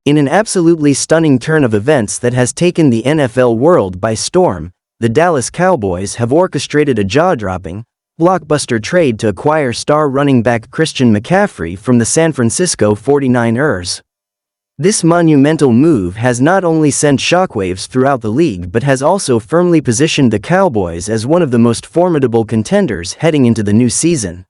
In an absolutely stunning turn of events that has taken the NFL world by storm, the Dallas Cowboys have orchestrated a jaw-dropping, blockbuster trade to acquire star running back Christian McCaffrey from the San Francisco 49ers. This monumental move has not only sent shockwaves throughout the league but has also firmly positioned the Cowboys as one of the most formidable contenders heading into the new season.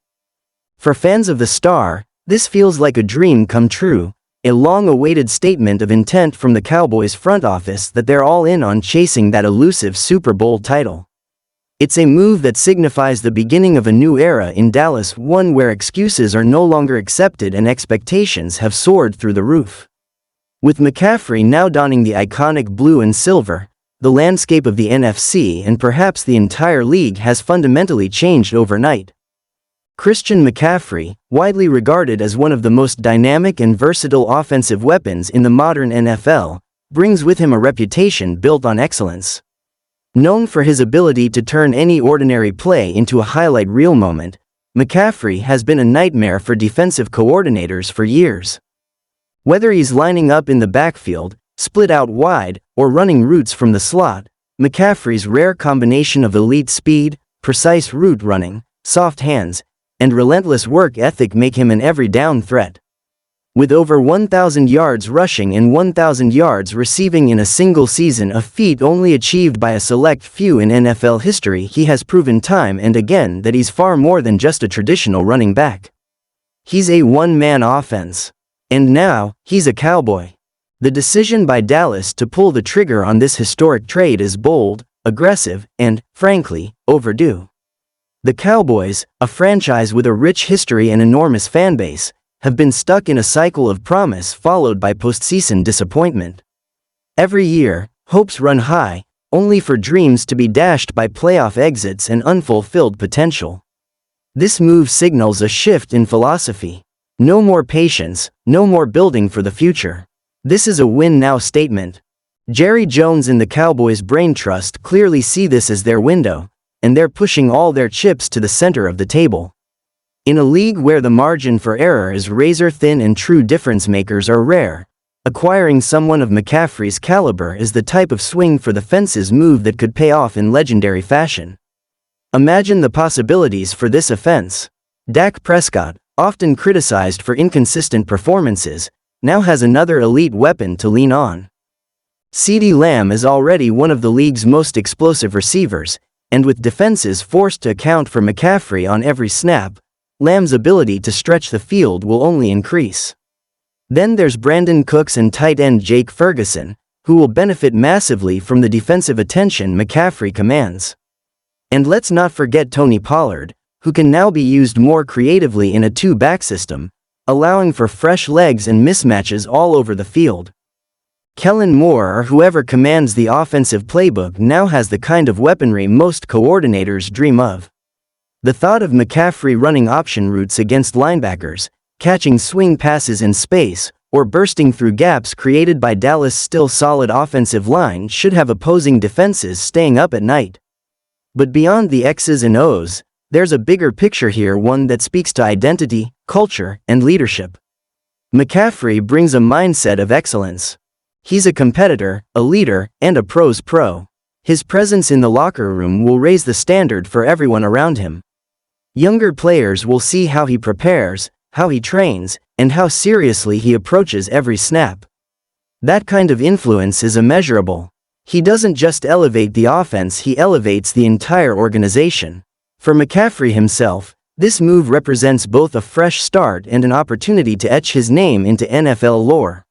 For fans of the star, this feels like a dream come true, a long-awaited statement of intent from the Cowboys front office that they're all in on chasing that elusive Super Bowl title. It's a move that signifies the beginning of a new era in Dallas, one where excuses are no longer accepted and expectations have soared through the roof. With McCaffrey now donning the iconic blue and silver, the landscape of the NFC and perhaps the entire league has fundamentally changed overnight. Christian McCaffrey, widely regarded as one of the most dynamic and versatile offensive weapons in the modern NFL, brings with him a reputation built on excellence. Known for his ability to turn any ordinary play into a highlight reel moment, McCaffrey has been a nightmare for defensive coordinators for years. Whether he's lining up in the backfield, split out wide, or running routes from the slot, McCaffrey's rare combination of elite speed, precise route running, soft hands, and relentless work ethic make him an every-down threat. With over 1,000 yards rushing and 1,000 yards receiving in a single season, a feat only achieved by a select few in NFL history, he has proven time and again that he's far more than just a traditional running back. He's a one-man offense. And now, he's a Cowboy. The decision by Dallas to pull the trigger on this historic trade is bold, aggressive, and, frankly, overdue. The Cowboys, a franchise with a rich history and enormous fanbase, have been stuck in a cycle of promise followed by postseason disappointment. Every year, hopes run high, only for dreams to be dashed by playoff exits and unfulfilled potential. This move signals a shift in philosophy. No more patience, no more building for the future. This is a win-now statement. Jerry Jones and the Cowboys Brain Trust clearly see this as their window, and they're pushing all their chips to the center of the table. In a league where the margin for error is razor-thin and true difference-makers are rare, acquiring someone of McCaffrey's caliber is the type of swing-for-the-fences move that could pay off in legendary fashion. Imagine the possibilities for this offense. Dak Prescott, often criticized for inconsistent performances, now has another elite weapon to lean on. CeeDee Lamb is already one of the league's most explosive receivers, and with defenses forced to account for McCaffrey on every snap, Lamb's ability to stretch the field will only increase. Then there's Brandon Cooks and tight end Jake Ferguson, who will benefit massively from the defensive attention McCaffrey commands. And let's not forget Tony Pollard, who can now be used more creatively in a two-back system, allowing for fresh legs and mismatches all over the field. Kellen Moore or whoever commands the offensive playbook now has the kind of weaponry most coordinators dream of. The thought of McCaffrey running option routes against linebackers, catching swing passes in space, or bursting through gaps created by Dallas' still solid offensive line should have opposing defenses staying up at night. But beyond the X's and O's, there's a bigger picture here, one that speaks to identity, culture, and leadership. McCaffrey brings a mindset of excellence. He's a competitor, a leader, and a pro's pro. His presence in the locker room will raise the standard for everyone around him. Younger players will see how he prepares, how he trains, and how seriously he approaches every snap. That kind of influence is immeasurable. He doesn't just elevate the offense, he elevates the entire organization. For McCaffrey himself, this move represents both a fresh start and an opportunity to etch his name into NFL lore.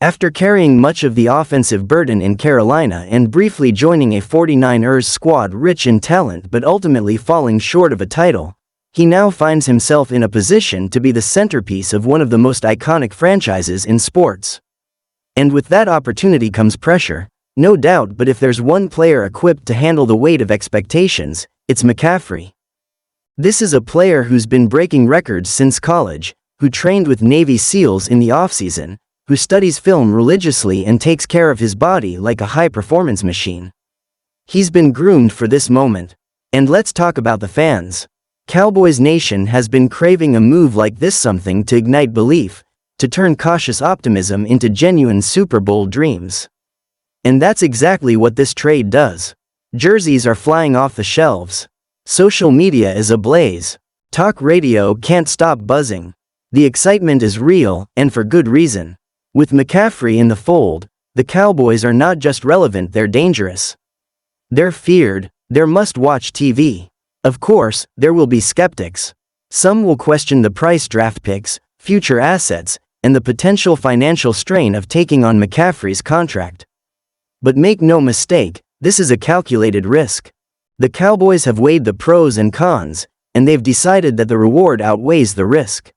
After carrying much of the offensive burden in Carolina and briefly joining a 49ers squad rich in talent but ultimately falling short of a title, he now finds himself in a position to be the centerpiece of one of the most iconic franchises in sports. And with that opportunity comes pressure, no doubt, but if there's one player equipped to handle the weight of expectations, it's McCaffrey. This is a player who's been breaking records since college, who trained with Navy SEALs in the offseason, who studies film religiously and takes care of his body like a high-performance machine. He's been groomed for this moment. And let's talk about the fans. Cowboys Nation has been craving a move like this, something to ignite belief, to turn cautious optimism into genuine Super Bowl dreams. And that's exactly what this trade does. Jerseys are flying off the shelves. Social media is ablaze. Talk radio can't stop buzzing. The excitement is real, and for good reason. With McCaffrey in the fold, the Cowboys are not just relevant, they're dangerous. They're feared, they're must-watch TV. Of course, there will be skeptics. Some will question the price, draft picks, future assets, and the potential financial strain of taking on McCaffrey's contract. But make no mistake, this is a calculated risk. The Cowboys have weighed the pros and cons, and they've decided that the reward outweighs the risk.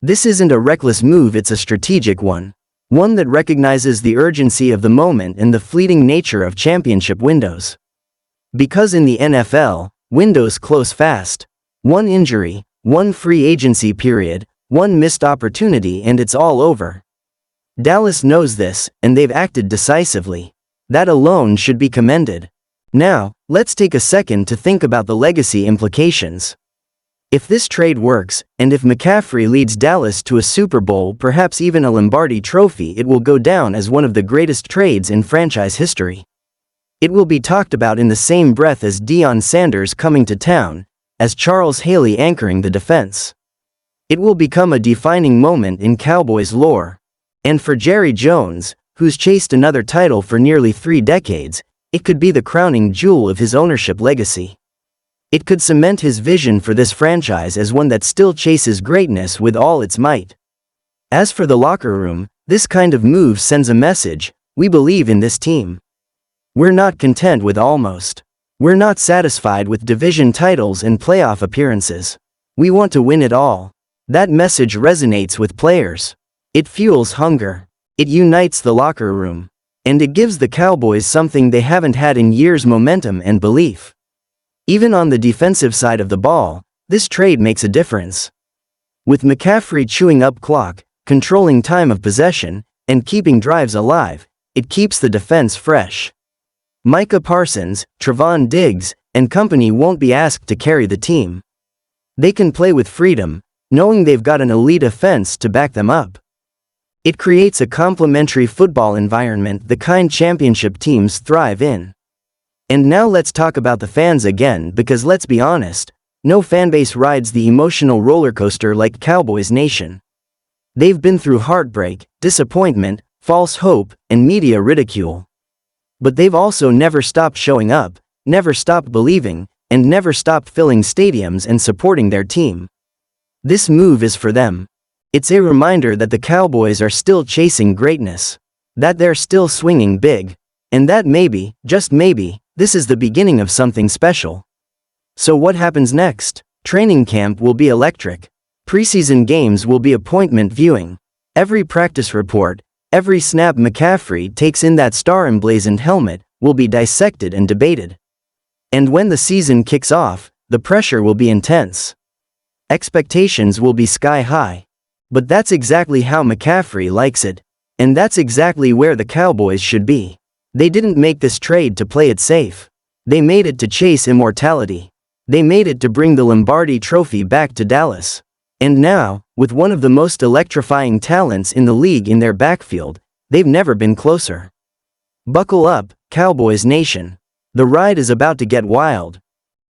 This isn't a reckless move, it's a strategic one. One that recognizes the urgency of the moment and the fleeting nature of championship windows. Because in the NFL, windows close fast. One injury, one free agency period, one missed opportunity, and it's all over. Dallas knows this, and they've acted decisively. That alone should be commended. Now, let's take a second to think about the legacy implications. If this trade works, and if McCaffrey leads Dallas to a Super Bowl, perhaps even a Lombardi trophy, it will go down as one of the greatest trades in franchise history. It will be talked about in the same breath as Deion Sanders coming to town, as Charles Haley anchoring the defense. It will become a defining moment in Cowboys lore. And for Jerry Jones, who's chased another title for nearly 3 decades, it could be the crowning jewel of his ownership legacy. It could cement his vision for this franchise as one that still chases greatness with all its might. As for the locker room, this kind of move sends a message: we believe in this team. We're not content with almost. We're not satisfied with division titles and playoff appearances. We want to win it all. That message resonates with players. It fuels hunger. It unites the locker room. And it gives the Cowboys something they haven't had in years: momentum and belief. Even on the defensive side of the ball, this trade makes a difference. With McCaffrey chewing up clock, controlling time of possession, and keeping drives alive, it keeps the defense fresh. Micah Parsons, Trevon Diggs, and company won't be asked to carry the team. They can play with freedom, knowing they've got an elite offense to back them up. It creates a complementary football environment, the kind championship teams thrive in. And now let's talk about the fans again, because let's be honest, no fanbase rides the emotional roller coaster like Cowboys Nation. They've been through heartbreak, disappointment, false hope, and media ridicule. But they've also never stopped showing up, never stopped believing, and never stopped filling stadiums and supporting their team. This move is for them. It's a reminder that the Cowboys are still chasing greatness, that they're still swinging big, and that maybe, just maybe, this is the beginning of something special. So what happens next? Training camp will be electric. Preseason games will be appointment viewing. Every practice report, every snap McCaffrey takes in that star-emblazoned helmet, will be dissected and debated. And when the season kicks off, the pressure will be intense. Expectations will be sky high. But that's exactly how McCaffrey likes it. And that's exactly where the Cowboys should be. They didn't make this trade to play it safe. They made it to chase immortality. They made it to bring the Lombardi trophy back to Dallas. And now, with one of the most electrifying talents in the league in their backfield, they've never been closer. Buckle up, Cowboys Nation. The ride is about to get wild.